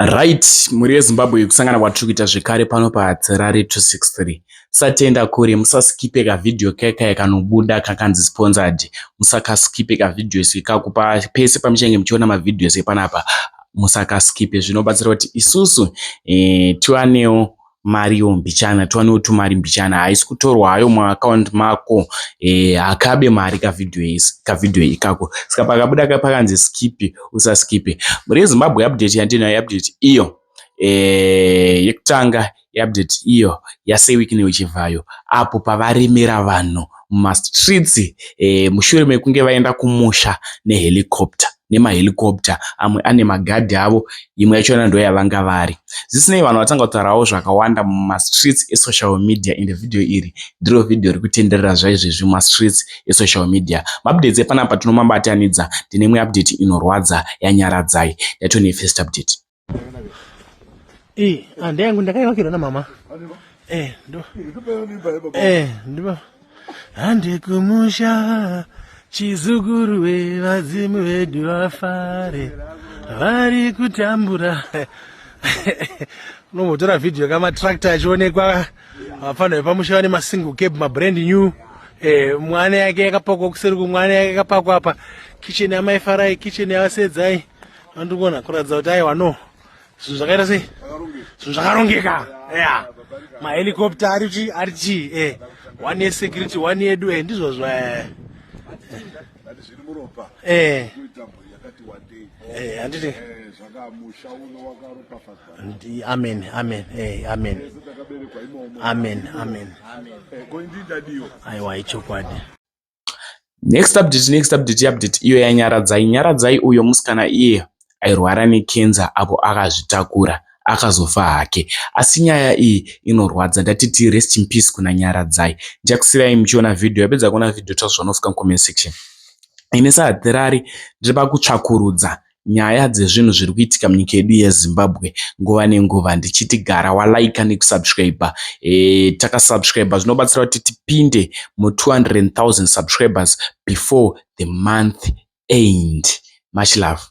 Right, muri yeZimbabwe kusangana kwatiri kuita zvekare pano paHarare 263. Musatenda kure, musaskipe kavidhio kaya kanobuda kakanzi sponsored. Musakaskipe kavidhio ikako pese pamuchange muchiona mavidhio epanapa. Musakaskipe, zvinobatsira kuti isusu tiwanewo mariwo mbichana, tiwanewo tumari mbichana. Haisi kutorwa hayo muakaunti mako akabe mari kavidhio ikako. Saka pakabuda pakanzi skipe, usaskipe. Muri yeZimbabwe update yandinayo update iyo yekutanga update iyo yasewiki neuchivhayo apo pavaremera vanhu mumastreets mushure mekunge vaenda kumusha nemahelicopter amwe ane magadhi avo, imwe yachona ndo yavanga vari. Zvisinei vanhu vatanga kutaurawo zvakawanda mumastreets esocial media ende vhidhio iri ndiro vhidhio riri kutenderera zvaizvezvi mumastreets esocial media. Maupdates epanapa tinomambatanidza. Ndine imwe update inorwadza yaNyaradzai yatone first update. Ande yangu ndakaiwakirwa na mama. Ndo. Ande kumusha chizukuru vevadzimu vedu vafare vari kutambura. Unomotora vhidhio kama tractor achionekwa vafana vepamusha vane masingle cab mabrand new. Mwana yake yakapakwa kuseri kumwana yake yakapakwa apa. Kitchen ya maifarai, kitchen ya vasedzai. Andikuona kuradza kuti aiwa no. Zvinhu zvakaita sei? Zvinhu zvakarongeka. Mahelicopter arichi one year security, one year do ndizvozvo. Handiti. Amen. Aiwa ichokwadi. Next update iyo yaNyaradzai. Nyaradzai uyo musikana iye airwara nekenza apo akazvitakura akazofa hake. Asi nyaya iyi inorwadza, ndatiti rest in peace kuna Nyaradzai. Ndichakusirai muchiona vhidhio, yapedza kuona vhidhio tazvanofuka mucomment section. Ine saHarare ndiripa kutsvakurudza nyaya dzezvinhu zviri kuitika munyika yedu yeZimbabwe nguva nenguva ndichiti gara walike nekusubscribe. Takasubscribe zvinobatsira kuti tipinde mu200,000 subscribers before the month end. Much love.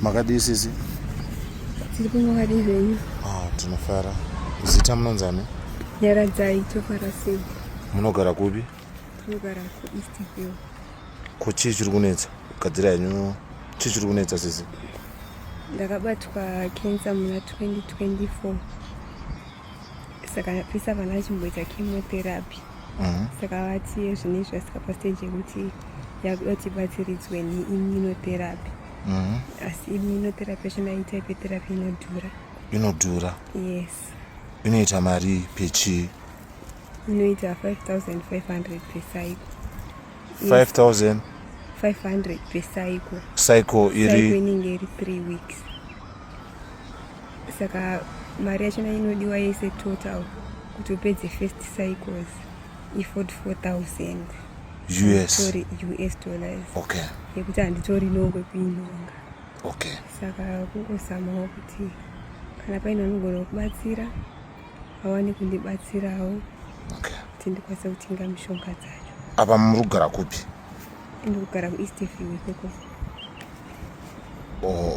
Makadi sisi? Tiripo makadi zvenyu. Tinofara. Zita munonzani? Nyaradzai toparasei. Munogara kupi? Tinogara kuEastville. Chii chiri kunetsa? Kugadzira henyu chii chiri kunetsa sisi? Ndakabatwa cancer muna 2024. Saka pesa vana chimboita chemotherapy. Saka vati zvinezvi zvasika pastage yekuti yatibatsiridzwe neimmunotherapy. Asi immunotherapy yachona type therapy inodhura. Inodhura? Yes. Inoita mari pechi? Inoita 5,500 per cycle. 5,500 per cycle. Cycle iri inenge iri 3 weeks. Saka mari yachona inodiwa yese total kuti upedze first cycles i$44,000 US dollars. Okay. Yekuti handitori nongwe kuinonga. Okay. Saka kungozamawo kuti kana paine vanogona kubatsira vawane kundibatsirawo. Okay. Kuti ndikwanise kutenga mishonga dzacho. Apa murikugara kupi? Ndikugara kuEastville ikoko.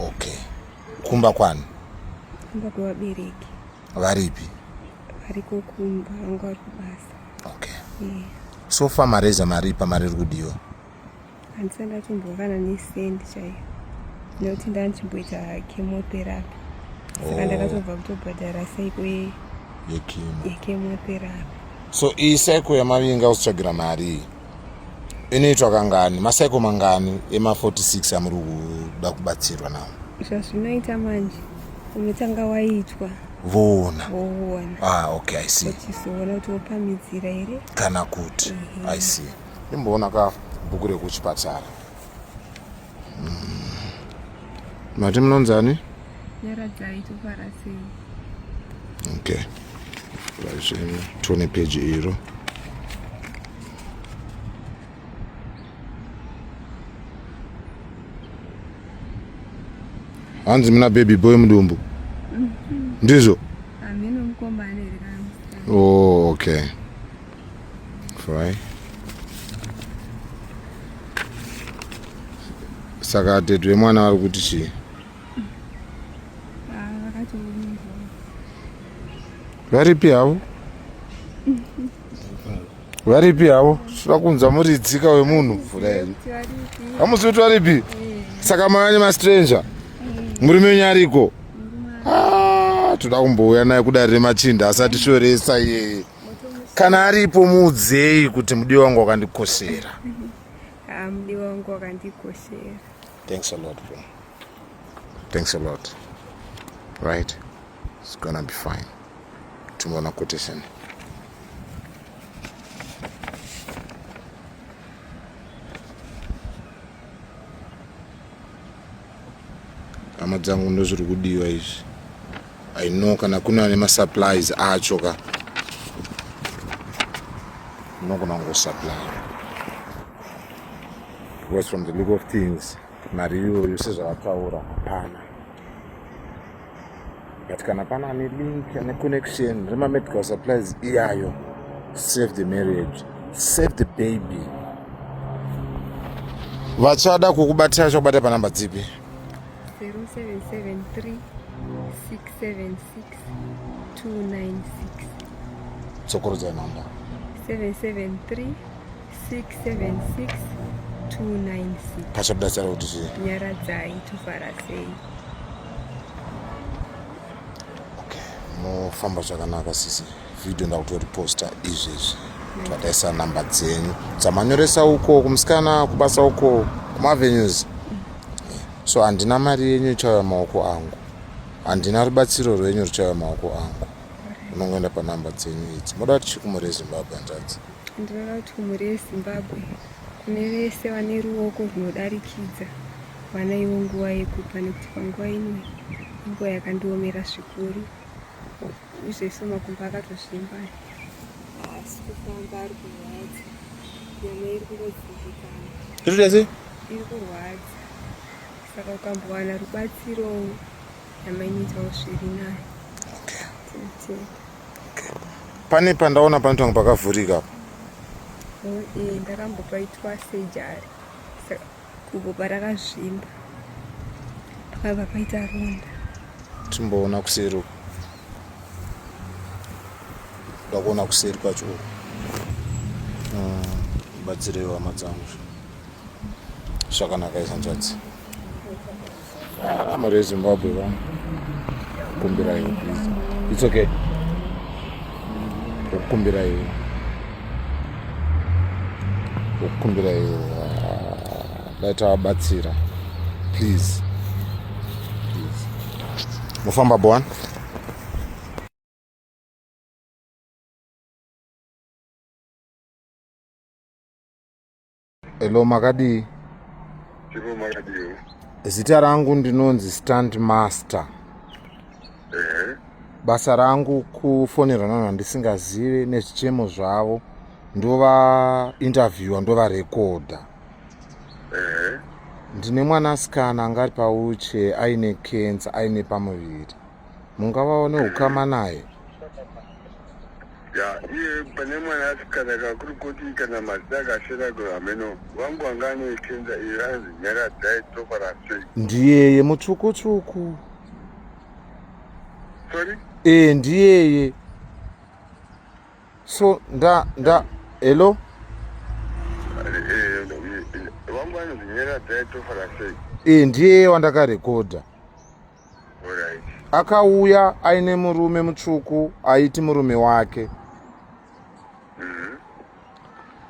Okay. Kumba kwani? Kumba kwevabereki. Varipi? Variko kumba, vanga vari kubasa. Okay. So far mareza mari pamari iri kudiwa? Handisati ndatombokana nesendi chaiyo. Nekuti ndachimboita chemotherapy. Saka ndakatobva kutobhadhara cycle yechemotherapy. So iyi cycle yamavinga usitsvagira mari inoitwa kangani? Macycle mangani ema46 amuri kuda kubatsirwa nawo? Zvazvinoita manje unotanga waitwa voona. Okay, I see. Uchizoona kuti wopamidzira here kana kuti. I see. Imboona ka bhuku rekuchipatara. Mati munonzani? Nyaradzai tofara sei. Okay. Tuone page iro. Hanzi muna baby boy mudumbu. Ndizo? Amino mkombane rikamusta. Oh, okay. Fine. Saka tetwe mwana wari kuti chi? Vakatoumizwa. Varipi havo? Varipi havo? Sura kunza muridzika wemunhu vhura here. Hamusi kuti varipi? Saka mavane mastranger? Murume wenyu ariko? Toda kumbouya naye kudarire machinda asati shoresa iyeye. Kana aripo muudzei kuti mudiwa wangu wakandikoshera. Mudiwa wangu wakandikoshera. Thanks a lot, bro. Thanks a lot. Right? It's gonna be fine. Tomorrow quotation. Hama dzangu ndo zviri kudiwa izvi. I know kana kuna nemasupplies acho unogona kungosupply. Because from the look of things, mari iyoyo sezvavataura hapana. But kana pana ane link ane connection remamedical supplies iyayo, save the marriage, save the baby. Vachada kukubatira chokubata panamba dzipi? 0773 676 296. Sokorudza namba. 773 676 296. Pachabudatsira kuti chii? Nyaradzai tofara sei. Okay, mofamba zvakanaka sisi. Video ndakutoriposta izvezvi. Twadaisa namba dzenyu dzamanyoresa uko kumusikana kubasa uko kumavenues. So handina mari yenyu ichauya maoko angu, handina rubatsiro rwenyu ruchauya maoko angu. Unongoenda panhamba dzenyu idzi. Moda kuti chikumuri yeZimbabwe hanzvadzi? Ndinoda kuti kumuri yeZimbabwe kune vese vane ruoko rwunodarikidza vanaiwo nguva yekupa, nekuti panguva ino nguva yakandiomera zvikuru, izvese makumbo akatozvimba, asi kufamba ari kurwadza, nyama iri kungodzimbikana. Iri kurwadza, saka ukambowana rubatsiro nyama inoitawo zviri nayo. Pane pandaona panotanga pakavhurika. Ndakambopaitwa sejari, gumbo parakazvimba pakabva paita ronda. Timboona kuseri. Ndakuona kuseri kwacho. Batsirewo hama dzangu. Zvakanaka izanzvadzi. Mari yeZimbabwe va. Kumbira iwe please. It's okay. Kumbira iwe. Kumbira iwe. Laita wabatsira. Please. Please. Mufamba bwana. Hello makadi. Chiro makadi. Zita rangu ndinonzi Stand Master. Basa rangu kufonera vanhu vandisingazive nezvichemo zvavo, ndova interviewer, ndova recorder. Ndine mwanasikana angari pauche aine cancer, aine pamuviri. Mungavawo neukama naye? Ya, iye pane mwanasikana kakuru kuti kana mazita akashera kuhameno wangu anga ane cancer iranzi Nyaradzai tofara sei. Ndiyeye mutsvuku-tsvuku. Sorry? Ndiyeye. So hello? Wangu ane Nyaradzai tofara sei. Ndiyeye wandakarekodha. Alright. Akauya aine murume mutsvuku aiti murume wake.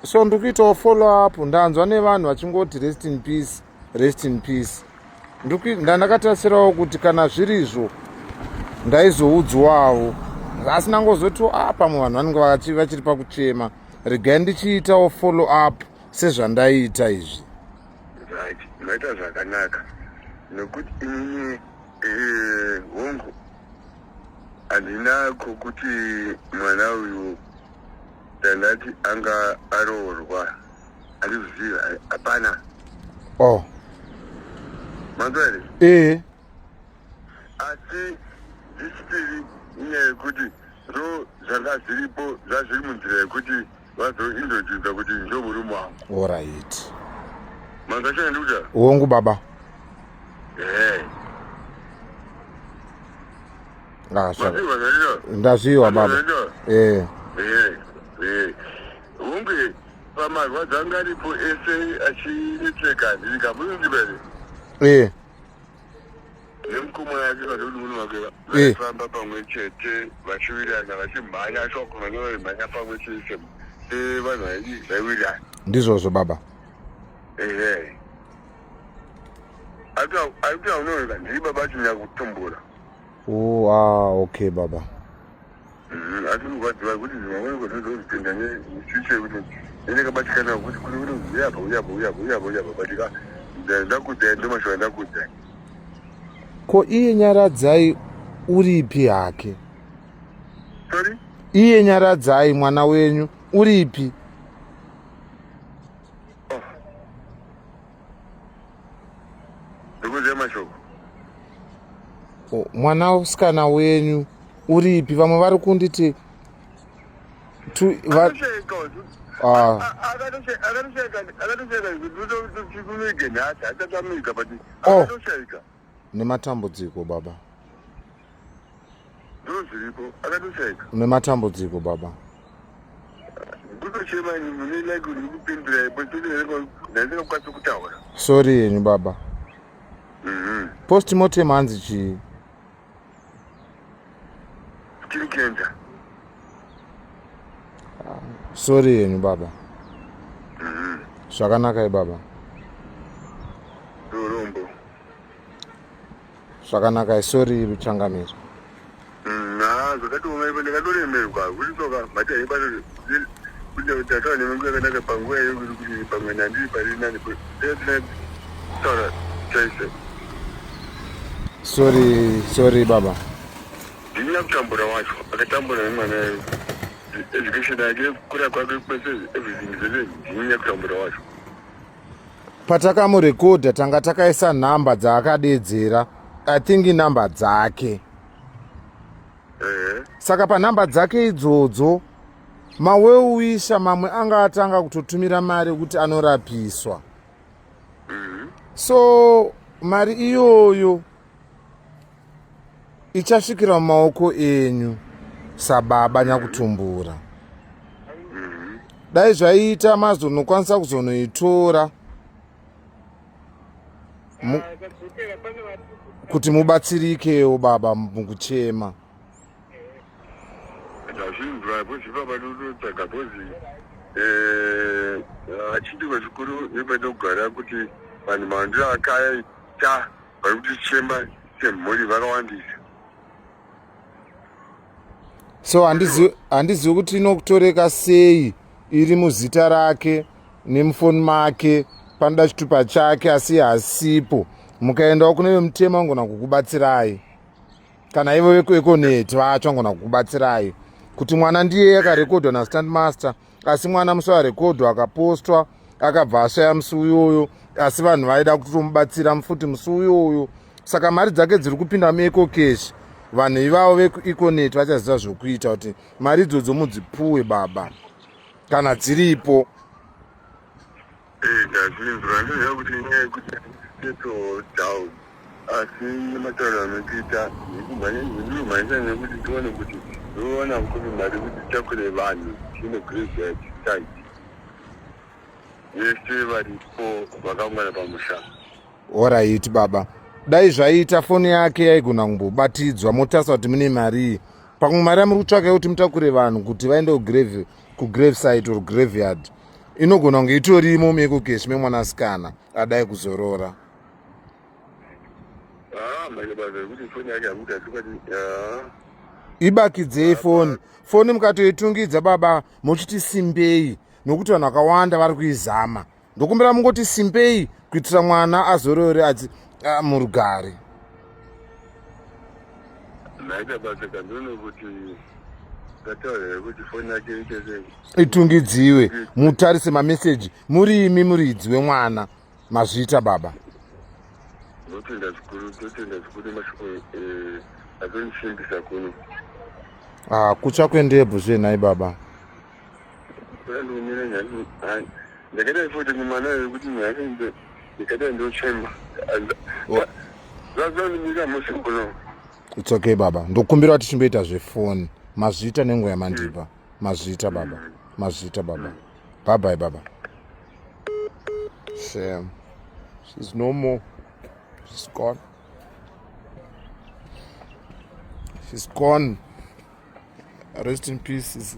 So ndikuitawo follow up, ndanzwa nevanhu vachingoti rest in peace, rest in peace. Ndandakatasirawo kuti kana zvirizvo ndaizoudzwawo, asi nangozoti pamwe vanhu vanenge vachiri pakuchema. Regai ndichiitawo follow up sezvandaita izvi. Right, maita zvakanaka. nokuti inini hongu handinako kuti mwana uyu dandati anga aroorwa handikuziva hapana. Oh. Manzwa here? asi zvichitiri inyaya yekuti zvanga zviripo zvazviri munzira yekuti vazoindodzinza kuti ndomurume wangu. Alright. Manzwa ndikuta Hongu baba. Ndaziva baba. Hongu pamarwadzi anga aripo ese achinetseka ndikabudibere nemukoma yake vadodumuni wake vaifamba pamwe chete vachiwirana vachimhanya shoko vanovemhanya pamwe chete sevanhu vaiwirana. Ndizvozvo baba. Akuti aunooneka ndiri baba achinya kutumbura. Okay baba. Asi kurwadziwa kuti zvimamweni kuzozozvitenda neshishe kuti ndinekabatikana kuti kuri uyapa batika ndakudza ndomashova ndakudza. Ko iye Nyaradzai uripi hake? Sorry? Iye Nyaradzai mwana wenyu uripi? Ndikuziva mashoko. Mwana usikana wenyu uripi? Vamwe vari kunditi nematambudziko baba. Nematambudziko baba. Sorry yenyu baba. Postmortem hanzi chii? Cancer. Sorry yenyu baba. Zvakanaka baba. Dorombo. Zvakanaka, sorry ruchangamiro. Zvakati umaipo ndakadoremerwa kuti soka mati aibata kuti tataura nemungu yakanaka panguva iyo kuti pamwe nandiri pari nani taura chaise. Sorry baba. Ndina kutambura wacho akatambura nemwana education yake kura kwake kwese everything zvese ndina kutambura wacho. Patakamurekodha tanga takaisa nhamba dzaakadedzera, I think nhamba dzake. Saka panhamba dzake idzodzo maweuwisha mamwe anga atanga kutotumira mari kuti anorapiswa. So mari iyoyo ichasvikira mumaoko enyu sababa Nyakutumbura. Dai zvaita mazonokwanisa kuzonoitora kuti mubatsirikewo baba mukuchema. Ndazvinzwa bhozi baba ndotsvaga bhozi achiti kwezvikuru nepanogara kuti vanhu mandiro akaita vari kutichema semhuri vakawandisa. So handizivi kuti inokutoreka sei iri muzita rake nemufoni make panoda chitupa chake asi hasipo. Mukaendawo kune vemutema vangona kukubatsirai, kana ivo vekuekoneti vacho vangona kukubatsirai kuti mwana ndiye akarekodwa nastand master, asi mwana musi warekodwa akapostwa akabva ashaya musi uyoyo, asi vanhu vaida kutomubatsira futi musi uyoyo. Saka mari dzake dziri kupinda mueco cash. Vanhu ivavo vekuekoneti vachaziva zvokuita kuti mari idzodzo mudzipuwe baba kana dziripo. Ndazvinzwa ndoziva kuti inyaya yekuti settle down asi nematauro anokuita ndikumhanyisa nekuti tione kuti ndoona kuti mari kuti takure vanhu zvine graveyard site vese varipo vakaungana pamusha. Alright baba. Dai zvaita foni yake yaigona kumbobatidzwa motarisa kuti mune mari. Pamwe mari yamuri kutsvaka kuti mutakure vanhu kuti vaende kugrave site or graveyard inogona kunge itorimo meco cash memwanasikana adai kuzorora. Ibakidzei foni mukatoitungidza baba muchiti simbei, nokuti vanhu vakawanda vari kuizama. Ndokumbira mungoti simbei kuitira mwana azorore murugare. naita basa kandoona kuti ngataurira kuti foni yake ichese Itungidziwe, mutarise mameseji, muri imi muridzi wemwana, mazviita baba. ndotenda zvikuru mashoko azonisimbisa kuno Kuchakwendebvu zvenhai baba. kurandiumira nyani ndakadai futi mumana wekuti nyani ndikadai ndochema zvazvanimira musi kuno. It's okay baba. Ndokumbira kuti chimboita zvefoni. Mazviita nenguva yamandipa. Mazviita baba. Mazviita baba. Bye bye baba. Shame. She's no more. She's gone. She's gone. Rest in peace.